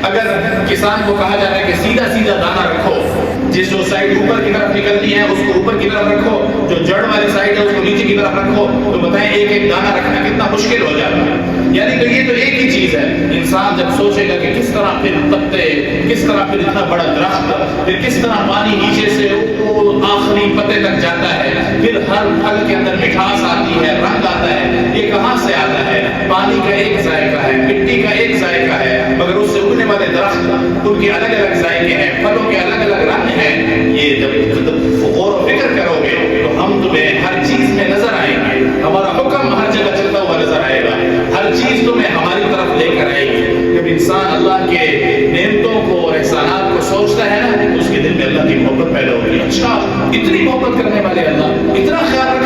اگر کسان کو کہا جاتا ہے کہ سیدھا سیدھا دانا رکھو، جس جو سائڈ اوپر کی طرف نکلنی ہے اس کو اوپر کی طرف رکھو، جو جڑ والی سائڈ ہے اس کو نیچے کی طرف رکھو، تو بتائیں ایک ایک دانا رکھنا کتنا مشکل ہو جاتا ہے۔ یعنی کہ یہ تو ایک ہی چیز ہے، انسان جب سوچے گا کہ کس طرح پھر پتے، کس طرح پھر اتنا بڑا درخت، پھر کس طرح پانی نیچے سے آخری پتے تک جاتا ہے، پھر ہر پھل کے اندر مٹھاس آتی ہے، رنگ آتا ہے، یہ کہاں سے آتا ہے؟ پانی کا ایک ذائقہ ہے، مٹی کا ایک ذائقہ ہے، مگر اس سے اگنے والے درخت ان کے الگ الگ ذائقے ہیں، پھلوں کے الگ الگ رنگ ہیں۔ یہ جب غور و فکر کرو گے تو ہم تمہیں ہر چیز میں نظر آئیں گے، ہمارا حکم ہر جگہ چلتا ہوا نظر آئے گا، ہر چیز تمہیں ہماری طرف لے کر آئے گی۔ جب انسان اللہ کے نعمتوں کو اور احسانات کو سوچتا ہے نا، اس کے دل میں اللہ کی محبت پیدا ہوتی ہے۔ اچھا، اتنی محبت کرنے والے اللہ، اتنا خیال